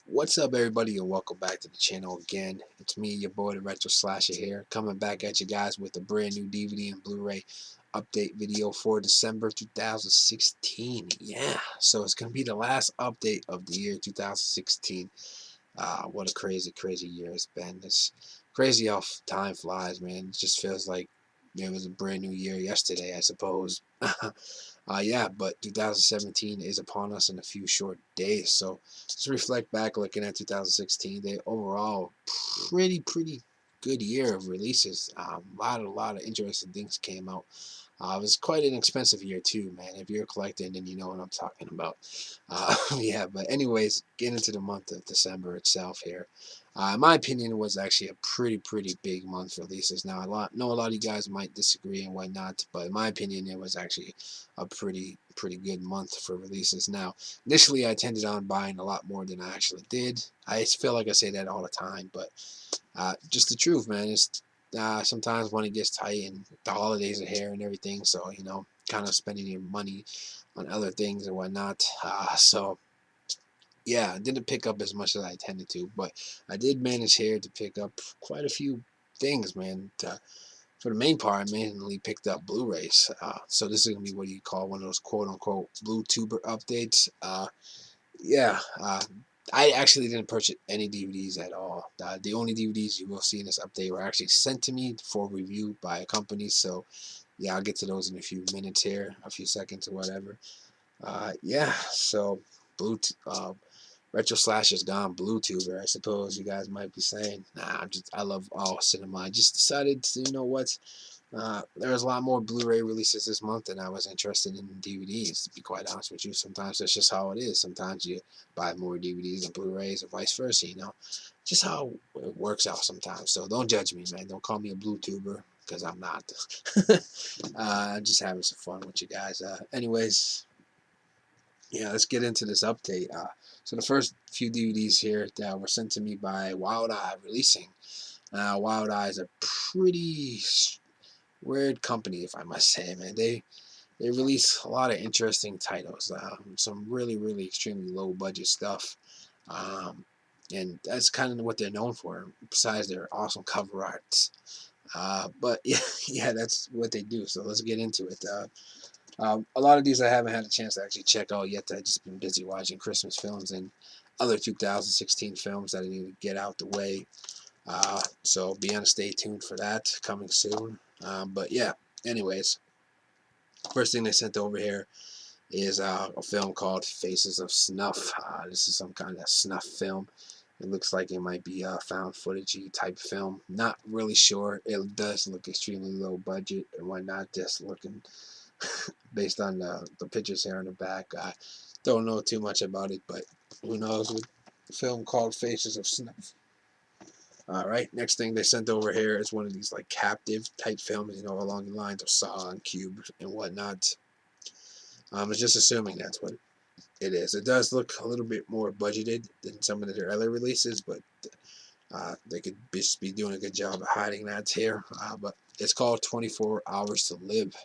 What's up, everybody, and welcome back to the channel again. It's me, your boy, the Retro Slasher here, coming back at you guys with a brand new DVD and Blu-ray update video for December 2016. Yeah, so it's gonna be the last update of the year 2016. What a crazy year it's been. It's crazy how time flies, man. It just feels like it was a brand new year yesterday, I suppose. Yeah, but 2017 is upon us in a few short days. So let's reflect back, looking at 2016. They overall pretty good year of releases. A lot of interesting things came out. It was quite an expensive year too, man. If you're collecting, then you know what I'm talking about. Yeah, but anyways, getting into the month of December itself here. In my opinion, it was actually a pretty big month for releases. Now, a lot of you guys might disagree and whatnot, but in my opinion, it was actually a pretty good month for releases. Now, initially, I tended on buying a lot more than I actually did. I feel like I say that all the time, but just the truth, man. It's sometimes when it gets tight and the holidays are here and everything, so kind of spending your money on other things and whatnot. So yeah, I didn't pick up as much as I intended to, but I did manage here to pick up quite a few things, man. For the main part, I mainly picked up Blu-rays. So this is gonna be what you call one of those quote-unquote Blue Tuber updates. Yeah, I actually didn't purchase any DVDs at all. The only DVDs you will see in this update were actually sent to me for review by a company. So yeah, I'll get to those in a few minutes here, a few seconds or whatever. Yeah, so Blue Retro Slash is gone Blue Tuber, I suppose you guys might be saying. Nah, I love all cinema. I just decided to, you know what? There was a lot more Blu-ray releases this month than I was interested in DVDs, to be quite honest with you. Sometimes that's just how it is. Sometimes you buy more DVDs than Blu-rays or vice versa, Just how it works out sometimes. So don't judge me, man. Don't call me a Blue Tuber, because I'm not. I'm just having some fun with you guys. Anyways, yeah, let's get into this update. So the first few DVDs here that were sent to me by Wild Eye Releasing. Wild Eye is a pretty weird company, if I must say, man. They release a lot of interesting titles, some really extremely low budget stuff, um, and that's kind of what they're known for. Besides their awesome cover arts, but yeah, yeah, that's what they do. So let's get into it. A lot of these I haven't had a chance to actually check out yet. I've just been busy watching Christmas films and other 2016 films that I need to get out the way. So be on stay tuned for that coming soon. But yeah, anyways, first thing they sent over here is a film called Faces of Snuff. This is some kind of snuff film. It looks like it might be a found footagey type film. Not really sure. It does look extremely low budget and whatnot. Just looking based on the pictures here in the back. I don't know too much about it, but who knows? With a film called Faces of Snuff. All right, next thing they sent over here is one of these like captive type films, along the lines of Saw and Cube and whatnot. I was just assuming that's what it is. It does look a little bit more budgeted than some of their other releases, but they could just be doing a good job of hiding that here. But it's called 24 Hours to Live.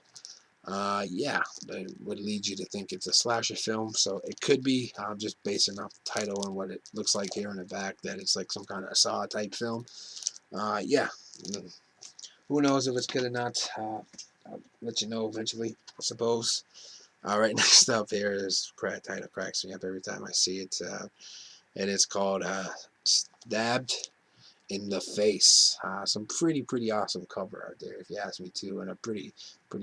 Yeah, that would lead you to think it's a slasher film, so it could be. Just basing off the title and what it looks like here in the back, that it's like some kind of Saw type film. Yeah, who knows if it's good or not? I'll let you know eventually, I suppose. All right, next up here is title cracks me up every time I see it. And it's called Stabbed in the Face. Some pretty awesome cover art there, if you ask me too, and a pretty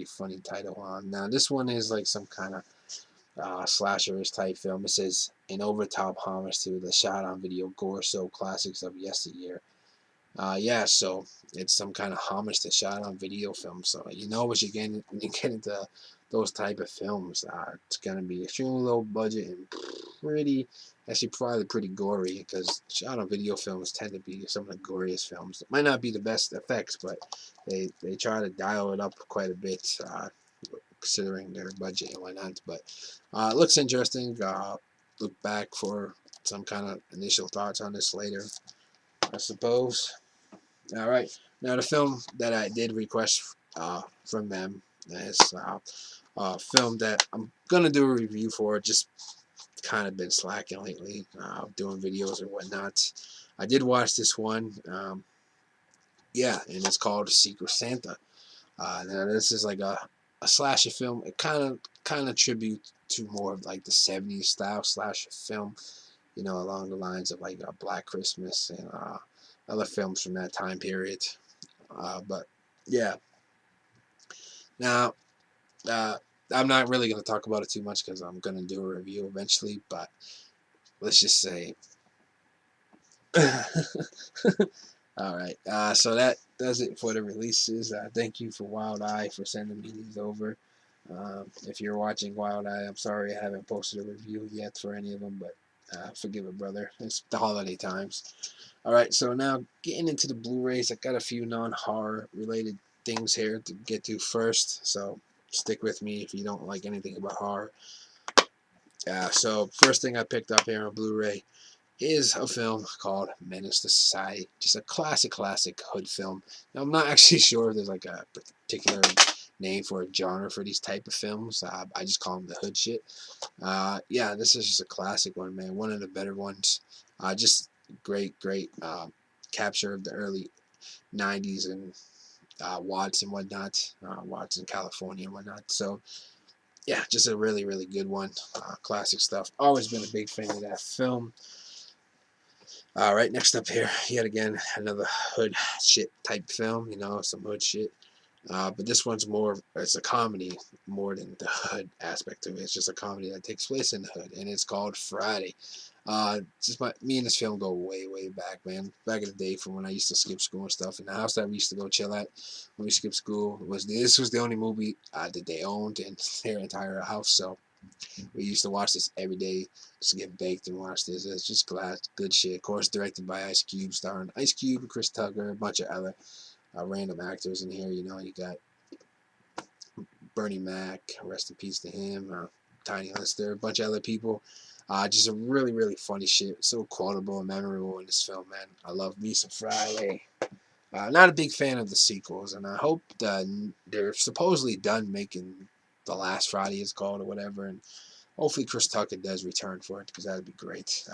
funny title. Now this one is like some kind of slasherish type film. It says an overtop homage to the shot-on-video gore soap classics of yesteryear. Yeah, so it's some kind of homage to shot-on-video film. So you know what you're getting when you get into those type of films. It's gonna be extremely low budget and actually probably pretty gory, because shot-on-video films tend to be some of the goriest films. It might not be the best effects, but they try to dial it up quite a bit, considering their budget and whatnot. But it looks interesting. Look back for some kind of initial thoughts on this later, I suppose. All right. Now the film that I did request from them is a film that I'm gonna do a review for, just kind of been slacking lately, doing videos or whatnot. I did watch this one, yeah, and it's called Secret Santa. Now this is like a slasher film. It kind of tribute to more of like the '70s style slasher film, you know, along the lines of like Black Christmas and other films from that time period. But yeah, now uh, I'm not really gonna talk about it too much because I'm gonna do a review eventually. But let's just say, all right. So that does it for the releases. Thank you for Wild Eye for sending me these over. If you're watching Wild Eye, I'm sorry I haven't posted a review yet for any of them, but forgive it, brother. It's the holiday times. All right, so now getting into the Blu-rays, I got a few non-horror related things here to get to first. So stick with me if you don't like anything about horror. So first thing I picked up here on Blu-ray is a film called Menace to Society. Just a classic hood film. Now, I'm not actually sure if there's like a particular name for a genre for these type of films. I just call them the hood shit. Yeah, this is just a classic one, man. One of the better ones. Just great capture of the early 90s and Watts and whatnot. Watts in California and whatnot. So, yeah, just a really good one. Classic stuff. Always been a big fan of that film. All right, next up here, yet again, another hood shit type film, you know, some hood shit. But this one's more, it's a comedy more than the hood aspect of it. It's just a comedy that takes place in the hood, and it's called Friday. Just me and this film go way back, man. Back in the day from when I used to skip school and stuff. And the house that we used to go chill at when we skipped school this was the only movie that they owned in their entire house. So we used to watch this every day, just get baked and watch this. It's just good shit. Of course, directed by Ice Cube, starring Ice Cube, Chris Tucker, a bunch of other random actors in here. You know, you got Bernie Mac, rest in peace to him, Tiny Lister, a bunch of other people. Just a really funny shit. So quotable and memorable in this film, man. I love me some Friday. Not a big fan of the sequels, and I hope they're supposedly done making the last Friday it's called or whatever, and hopefully Chris Tucker does return for it because that'd be great.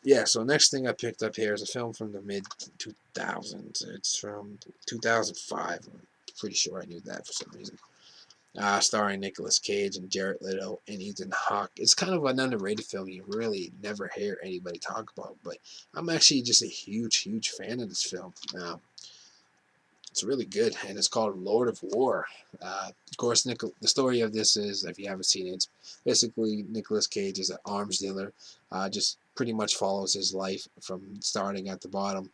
Yeah, so next thing I picked up here is a film from the mid 2000s. It's from 2005. I'm pretty sure I knew that for some reason. Starring Nicolas Cage and Jared Leto and Ethan Hawke. It's kind of an underrated film you really never hear anybody talk about, but I'm actually just a huge fan of this film. It's really good, and it's called Lord of War. Of course, the story of this is, if you haven't seen it, it's basically Nicolas Cage is an arms dealer. Just pretty much follows his life from starting at the bottom,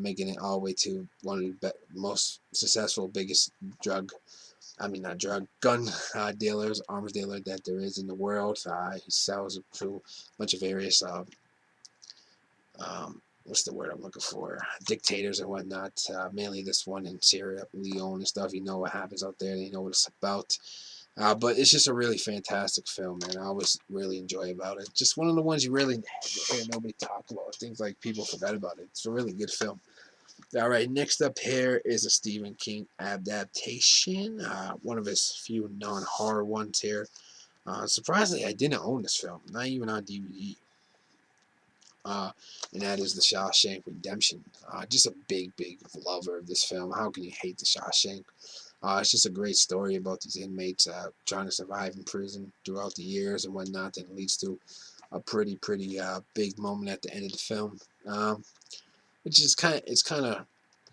making it all the way to one of the most successful, biggest gun dealers, arms dealer that there is in the world. He sells to a bunch of various what's the word I'm looking for? Dictators and whatnot. Mainly this one in Syria, Leone and stuff. You know what happens out there. You know what it's about. But it's just a really fantastic film, man. I always really enjoy about it. Just one of the ones you really hear nobody talk about. Things like people forgot about it. It's a really good film. All right, next up here is a Stephen King adaptation. One of his few non-horror ones here. Surprisingly, I didn't own this film, not even on DVD. And that is The Shawshank Redemption. Just a big lover of this film. How can you hate The Shawshank? It's just a great story about these inmates trying to survive in prison throughout the years and whatnot, and it leads to a pretty big moment at the end of the film. Which is it's kind of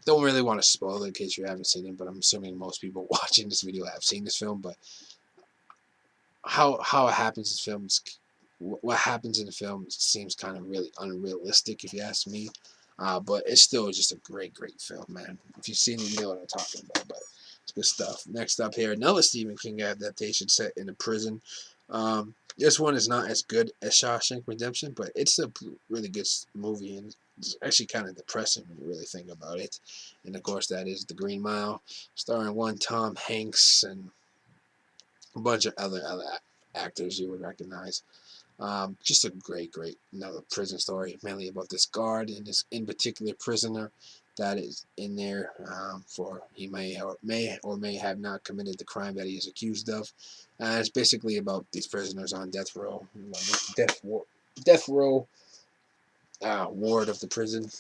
don't really want to spoil it in case you haven't seen it, but I'm assuming most people watching this video have seen this film. But how it happens in films, what happens in the film seems kind of really unrealistic if you ask me. But it's still just a great film, man. If you've seen it, you know what I'm talking about. But it's good stuff. Next up here, another Stephen King adaptation set in a prison. This one is not as good as Shawshank Redemption, but it's a really good movie, and it's actually kind of depressing when you really think about it. And of course, that is The Green Mile, starring one Tom Hanks and a bunch of other actors you would recognize. Just a great another prison story, mainly about this guard and this in particular prisoner that is in there for he may have not committed the crime that he is accused of. It's basically about these prisoners on death row, death row ward of the prison.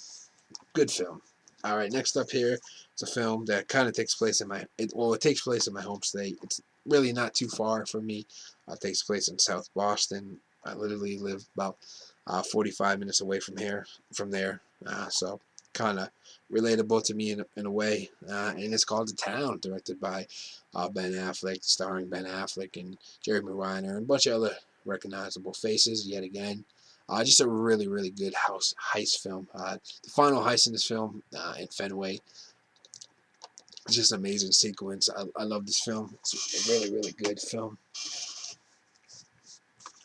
Good film. All right, next up here, it's a film that kind of takes place in it takes place in my home state. It's really not too far from me. It takes place in South Boston. I literally live about 45 minutes away from there. So kind of relatable to me in a way. And it's called The Town, directed by Ben Affleck, starring Ben Affleck and Jeremy Renner and a bunch of other recognizable faces yet again. Just a really, really good heist film. The final heist in this film in Fenway, just an amazing sequence. I love this film. It's a really, really good film.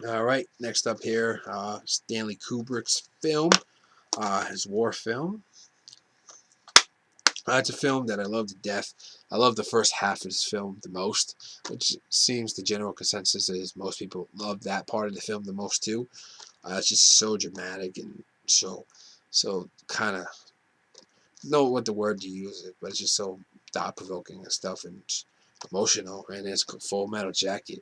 All right, next up here, Stanley Kubrick's film, his war film. It's a film that I love to death. I love the first half of this film the most, which seems the general consensus is most people love that part of the film the most too. It's just so dramatic and so kind of know what the word to use it, but it's just so thought provoking and stuff and emotional. And it's Full Metal Jacket.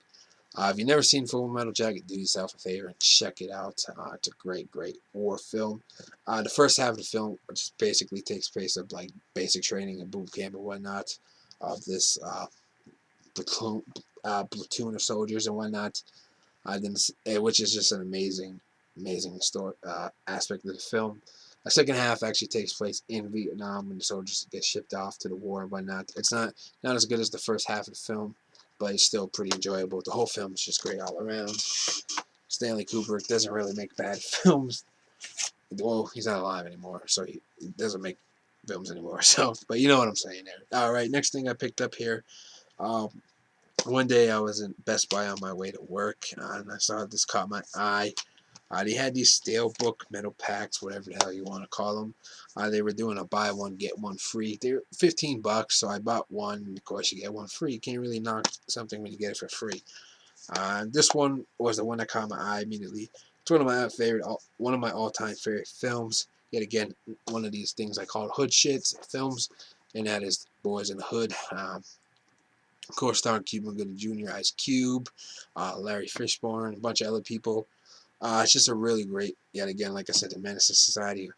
If you've never seen Full Metal Jacket, do yourself a favor and check it out. It's a great, great war film. The first half of the film just basically takes place of like basic training and boot camp and whatnot of this platoon of soldiers and whatnot. Which is just an amazing story aspect of the film. The second half actually takes place in Vietnam when the soldiers get shipped off to the war and whatnot. It's not as good as the first half of the film, but it's still pretty enjoyable. The whole film is just great all around. Stanley Kubrick doesn't really make bad films. Well, he's not alive anymore, so he doesn't make films anymore. So, but you know what I'm saying there. All right, next thing I picked up here. One day I was in Best Buy on my way to work, and I saw this caught my eye. They had these Steelbook metal packs, whatever the hell you want to call them. They were doing a buy one get one free. They're $15, so I bought one. And of course, you get one free. You can't really knock something when you get it for free. This one was the one that caught my eye immediately. It's one of my all-time favorite films. Yet again, one of these things I call hood shits films, and that is Boys in the Hood. Of course, starring Cuba Gooding Jr., Ice Cube, Larry Fishburne, a bunch of other people. It's just a really great, yet again, like I said, the Menace to Society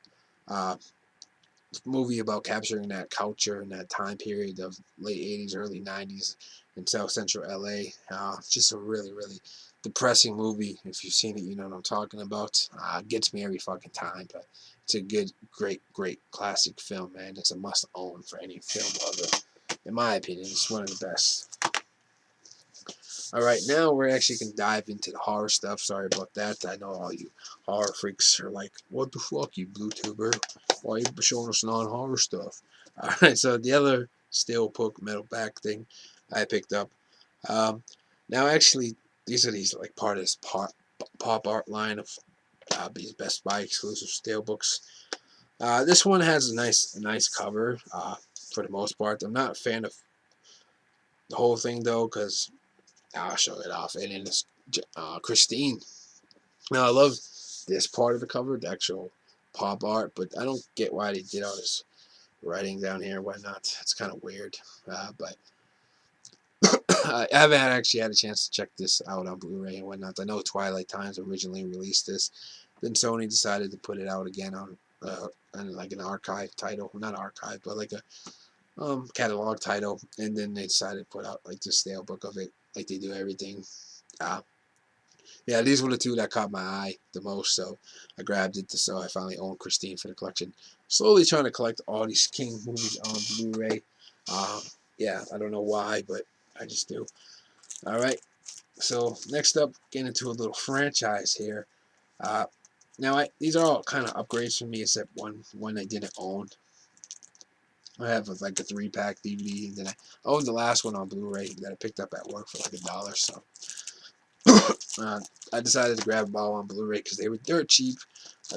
movie about capturing that culture and that time period of late 80s, early 90s in South Central LA. It's just a really, really depressing movie. If you've seen it, you know what I'm talking about. It gets me every fucking time, but it's a good, great, great classic film, man. It's a must own for any film lover. In my opinion, it's one of the best. Alright, now we're actually going to dive into the horror stuff. Sorry about that. I know all you horror freaks are like, what the fuck, you blue tuber? Why are you showing us non-horror stuff? Alright, so the other Steelbook metal back thing I picked up. Now, actually, these are like part of this pop art line of these Best Buy exclusive Steelbooks. This one has a nice cover for the most part. I'm not a fan of the whole thing, though, because I'll show it off. And then it's Christine. Now, I love this part of the cover, the actual pop art, but I don't get why they did all this writing down here and whatnot. It's kind of weird. But I haven't actually had a chance to check this out on Blu-ray and whatnot. I know Twilight Times originally released this. Then Sony decided to put it out again on like an archive title. Not archive, but like a catalog title. And then they decided to put out like this Steelbook of it, like they do everything. Yeah, these were the two that caught my eye the most, so I grabbed it. So I finally own Christine for the collection. Slowly trying to collect all these King movies on Blu-ray. Yeah, I don't know why, but I just do. All right, so next up, getting into a little franchise here. Now, these are all kind of upgrades for me, except one I didn't own. I have like a 3-pack DVD, and then I owned the last one on Blu-ray that I picked up at work for like $1. So I decided to grab them all on Blu-ray because they were cheap.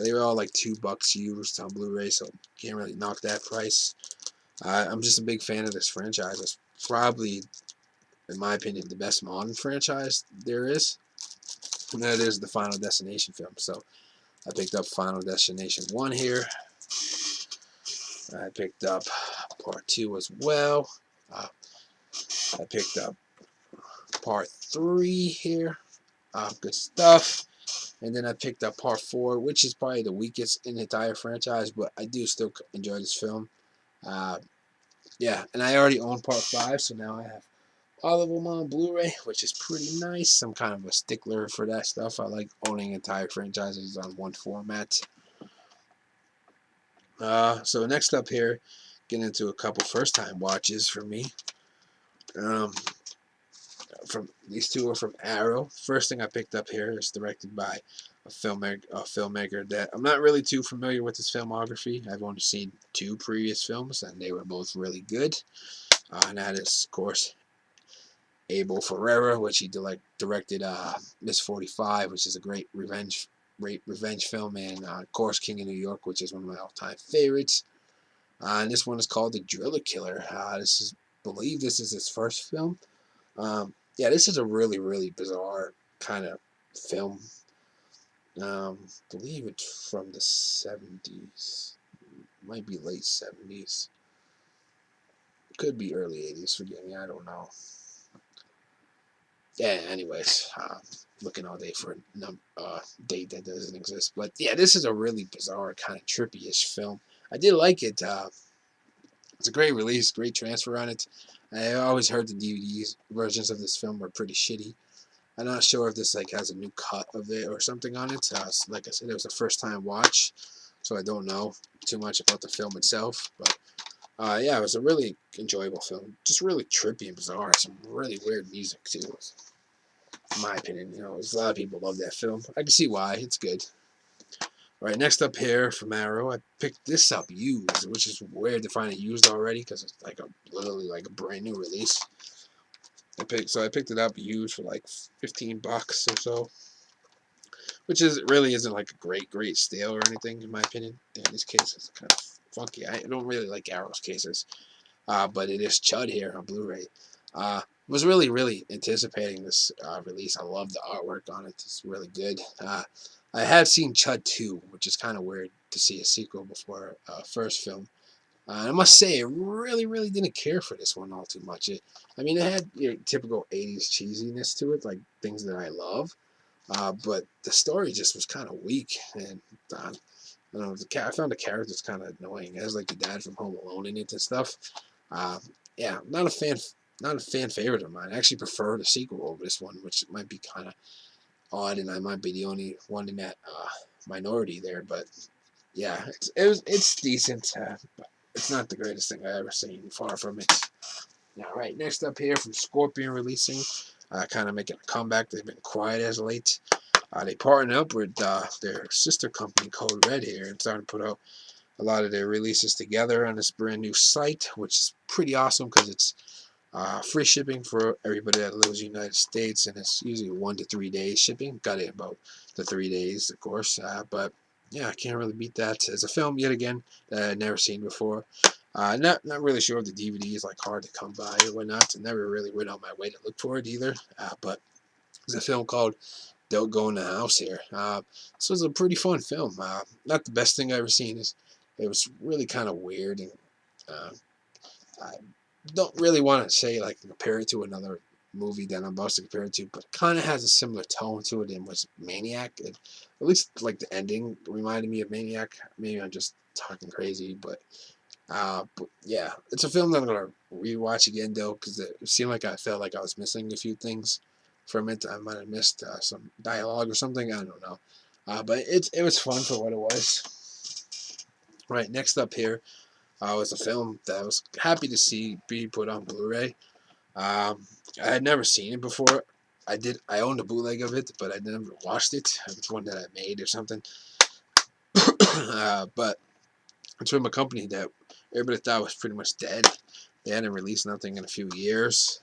They were all like $2 used on Blu-ray, so can't really knock that price. I'm just a big fan of this franchise. It's probably, in my opinion, the best modern franchise there is. And that is the Final Destination film. So I picked up Final Destination 1 here. I picked up part 2 as well. I picked up part 3 here. Good stuff. And then I picked up part 4, which is probably the weakest in the entire franchise, but I do still enjoy this film. Yeah, and I already own part 5, so now I have all of them on Blu-ray, which is pretty nice. I'm kind of a stickler for that stuff. I like owning entire franchises on one format. So next up here, getting into a couple first-time watches for me. From these two are from Arrow. First thing I picked up here is directed by a filmmaker that I'm not really too familiar with his filmography. I've only seen 2 previous films, and they were both really good. And that is, of course, Abel Ferrara, which he directed Miss 45, which is a great revenge film, and of course King of New York, which is one of my all-time favorites. And this one is called The Driller Killer. I believe this is his first film. Yeah, this is a really, really bizarre kind of film. Believe it's from the 70s. Might be late 70s. Could be early 80s, forgive me, I don't know. Yeah, anyways, looking all day for a date that doesn't exist. But yeah, this is a really bizarre, kind of trippy-ish film. I did like it. It's a great release, great transfer on it. I always heard the DVD versions of this film were pretty shitty. I'm not sure if this has a new cut of it or something on it. Like I said, it was a first-time watch, so I don't know too much about the film itself. But yeah, it was a really enjoyable film. Just really trippy and bizarre. Some really weird music too, in my opinion. You know, a lot of people love that film. I can see why. It's good. All right, next up here from Arrow, I picked this up used, which is weird to find it used already because it's literally a brand new release. I picked it up used for like $15 or so, which really isn't like a great steal or anything in my opinion. Damn, this case is kind of funky. I don't really like Arrow's cases, but it is Chud here on Blu-ray. Was really anticipating this release. I love the artwork on it. It's really good. I have seen Chud 2, which is kind of weird to see a sequel before first film. I must say, I really didn't care for this one all too much. I mean, it had your typical 80s cheesiness to it, like things that I love. But the story just was kind of weak, and I don't know. I found the characters kind of annoying. It has like the dad from Home Alone in it and stuff. Yeah, not a fan favorite of mine. I actually prefer the sequel over this one, which might be kind of odd, and I might be the only one in that minority there. But yeah, it's decent. But it's not the greatest thing I've ever seen. Far from it. All right, next up here from Scorpion releasing, kind of making a comeback. They've been quiet as late. They partnered up with their sister company, Code Red, here, and starting to put out a lot of their releases together on this brand new site, which is pretty awesome because it's free shipping for everybody that lives in the United States, and it's usually 1 to 3 days shipping. Got it about the 3 days, of course, but yeah, I can't really beat that. It's a film, yet again, that I'd never seen before. Not really sure if the DVD is hard to come by or whatnot. I never really went out my way to look for it either. But it's a film called Don't Go in the House here. This was a pretty fun film. Not the best thing I've ever seen. It was really kind of weird, and I don't really want to say compare it to another movie that I'm about to compare it to, but it kind of has a similar tone to it and was Maniac. At least the ending reminded me of Maniac. Maybe I'm just talking crazy, but yeah, it's a film that I'm gonna rewatch again though, because it seemed like I felt like I was missing a few things from it. I might have missed some dialogue or something. I don't know, but it was fun for what it was. Right, next up here was a film that I was happy to see be put on Blu-ray. I had never seen it before. I owned a bootleg of it, but I never watched it. It's one that I made or something. But it's from a company that everybody thought was pretty much dead. They hadn't released nothing in a few years,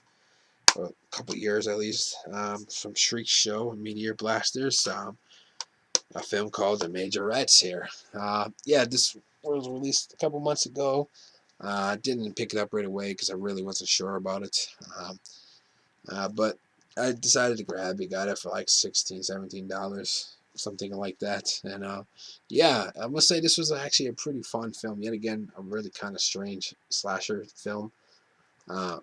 or a couple years at least. From Shriek Show and Meteor Blasters. A film called The Majorettes here. Yeah, this was released a couple months ago. I didn't pick it up right away because I really wasn't sure about it. But I decided to grab it. Got it for like $16, $17. something like that. And yeah, I must say this was actually a pretty fun film. Yet again, a really kind of strange slasher film. Uh,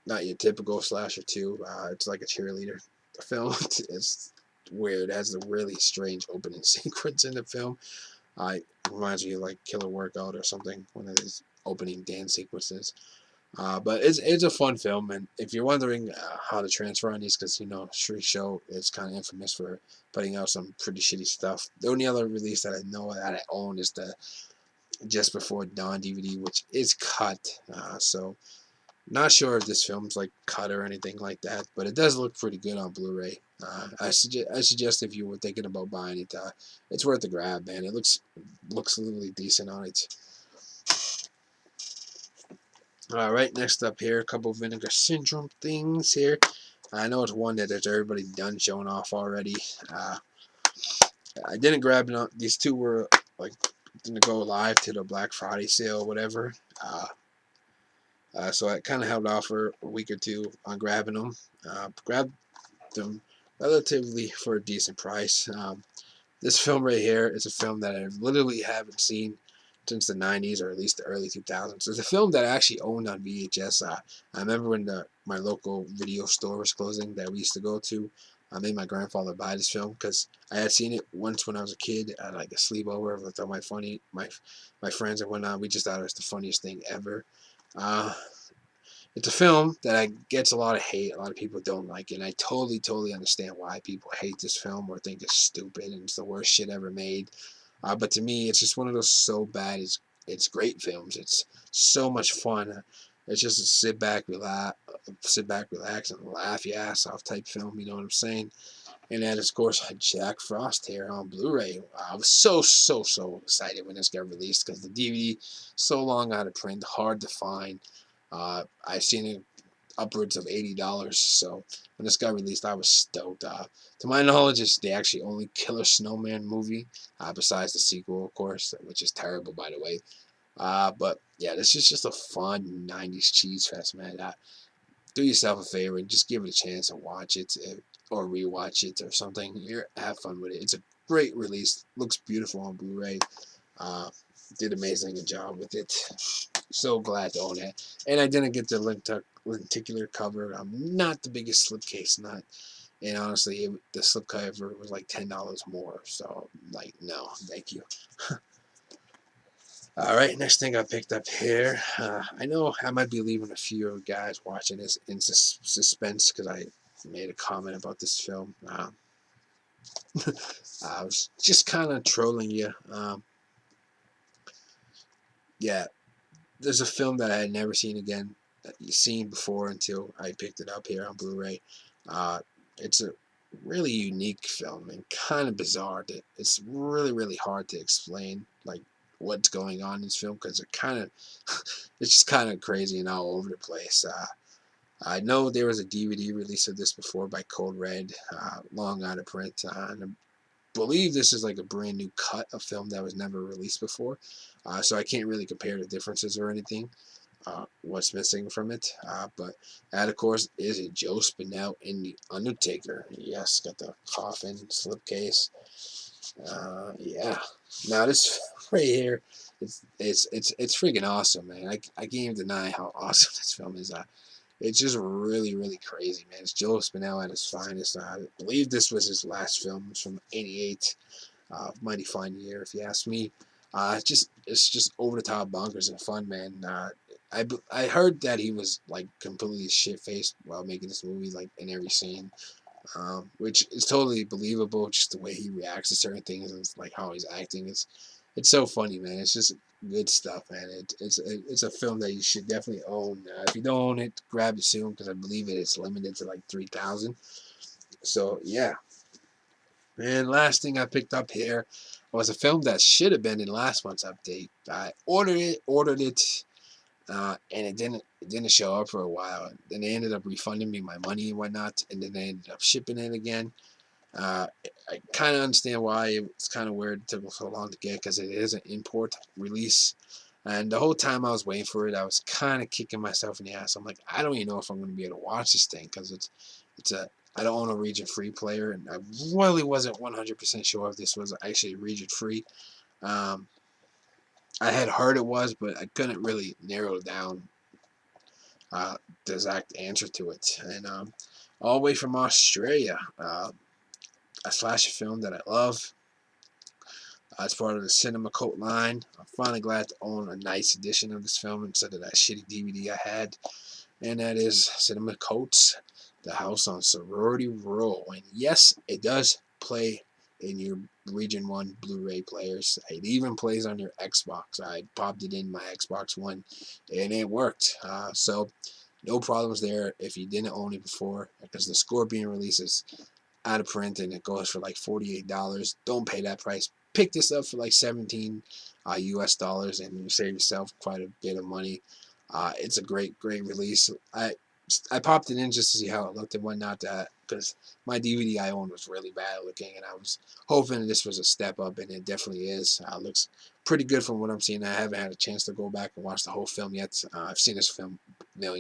Not your typical slasher too. It's like a cheerleader film. It's weird. It has a really strange opening sequence in the film. It reminds me of like Killer Workout or something. One of these opening dance sequences. But it's a fun film, and if you're wondering how to transfer on these, because Shriek Show is kind of infamous for putting out some pretty shitty stuff. The only other release that I know that I own is the Just Before Dawn DVD, which is cut. So not sure if this film's like cut or anything like that, but it does look pretty good on Blu-ray. I suggest if you were thinking about buying it, it's worth a grab, man. It looks really decent on it. All right, next up here, a couple of Vinegar Syndrome things here. I know it's one that there's everybody done showing off already. I didn't grab it. These two were like didn't go live to the Black Friday sale or whatever. So I kind of held off for a week or two on grabbing them. Grabbed them relatively for a decent price. This film right here is a film that I literally haven't seen since the 90s or at least the early 2000s. It's a film that I actually owned on VHS. I remember when my local video store was closing that we used to go to. I made my grandfather buy this film because I had seen it once when I was a kid at like a sleepover with all my friends and whatnot. We just thought it was the funniest thing ever. It's a film that gets a lot of hate. A lot of people don't like it. And I totally understand why people hate this film or think it's stupid and it's the worst shit ever made. But to me, it's just one of those so bad. It's great films. It's so much fun. It's just a sit back, relax, and laugh your ass off type film. You know what I'm saying? And then, of course, Jack Frost here on Blu-ray. I was so excited when this got released because the DVD so long out of print, hard to find. I've seen it upwards of $80. So when this got released, I was stoked. To my knowledge, it's the actually only Killer Snowman movie, besides the sequel, of course, which is terrible, by the way. But yeah, this is just a fun 90s cheese fest, man. Do yourself a favor and just give it a chance and watch it or rewatch it or something. Have fun with it. It's a great release. Looks beautiful on Blu-ray. Did amazing job with it. So glad to own it. And I didn't get the lenticular cover. I'm not the biggest slipcase nut. And honestly, the slipcover was like $10 more. So, like, no, thank you. All right, next thing I picked up here. I know I might be leaving a few guys watching this in suspense because I made a comment about this film. I was just kind of trolling you. Yeah, there's a film that I had never seen before until I picked it up here on Blu-ray. It's a really unique film and kind of bizarre. It's really hard to explain like what's going on in this film because it's just kind of crazy and all over the place. I know there was a DVD release of this before by Code Red, long out of print, and I believe this is like a brand new cut of film that was never released before. So I can't really compare the differences or anything. What's missing from it, but that of course is a Joe Spinell in The Undertaker. Yes, got the coffin slipcase. Yeah. Now this right here, it's freaking awesome, man. I can't even deny how awesome this film is. It's just really crazy, man. It's Joe Spinell at his finest. I believe this was his last film. It's from '88. Mighty fine year, if you ask me. It's just over the top bonkers and fun, man. I heard that he was like completely shit faced while making this movie, like in every scene, which is totally believable. Just the way he reacts to certain things and like how he's acting. It's so funny, man. It's just good stuff, man. It's a film that you should definitely own. If you don't own it, grab it soon because I believe it's limited to like 3,000. So yeah. And last thing I picked up here was a film that should have been in last month's update. I ordered it, and it didn't show up for a while. Then they ended up refunding me my money and whatnot, and then they ended up shipping it again. I kind of understand why it's kind of weird it took so long to get because it is an import release. And the whole time I was waiting for it, I was kind of kicking myself in the ass. I'm like, I don't even know if I'm going to be able to watch this thing because it's a I don't own a region-free player, and I really wasn't 100% sure if this was actually region-free. I had heard it was, but I couldn't really narrow down the exact answer to it. And all the way from Australia, a slasher film that I love. It's part of the Cinema Coat line. I'm finally glad to own a nice edition of this film instead of that shitty DVD I had. And that is Cinema Coats, The House on Sorority Row. And yes, it does play in your Region 1 Blu-ray players. It even plays on your Xbox. I popped it in my Xbox One, and it worked. So no problems there if you didn't own it before, because the Scorpion releases out of print and it goes for like $48. Don't pay that price. Pick this up for like 17 US dollars and you save yourself quite a bit of money. It's a great release. I popped it in just to see how it looked and whatnot, because my DVD I owned was really bad looking, and I was hoping this was a step up, and it definitely is. Looks pretty good from what I'm seeing. I haven't had a chance to go back and watch the whole film yet. I've seen this film well,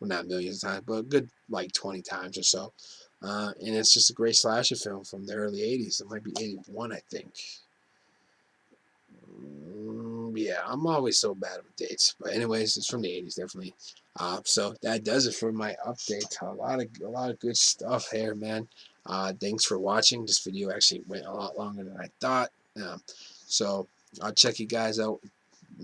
not millions of times, but a good like 20 times or so. And it's just a great slasher film from the early 80s. It might be 81, I think. Yeah, I'm always so bad with dates. But anyways, it's from the 80s, definitely. So that does it for my update. A lot of good stuff here, man. Thanks for watching. This video actually went a lot longer than I thought. So I'll check you guys out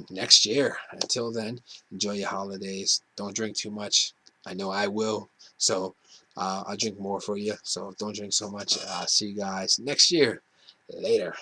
next year. Until then, enjoy your holidays. Don't drink too much. I know I will. So I'll drink more for you. So don't drink so much. See you guys next year. Later.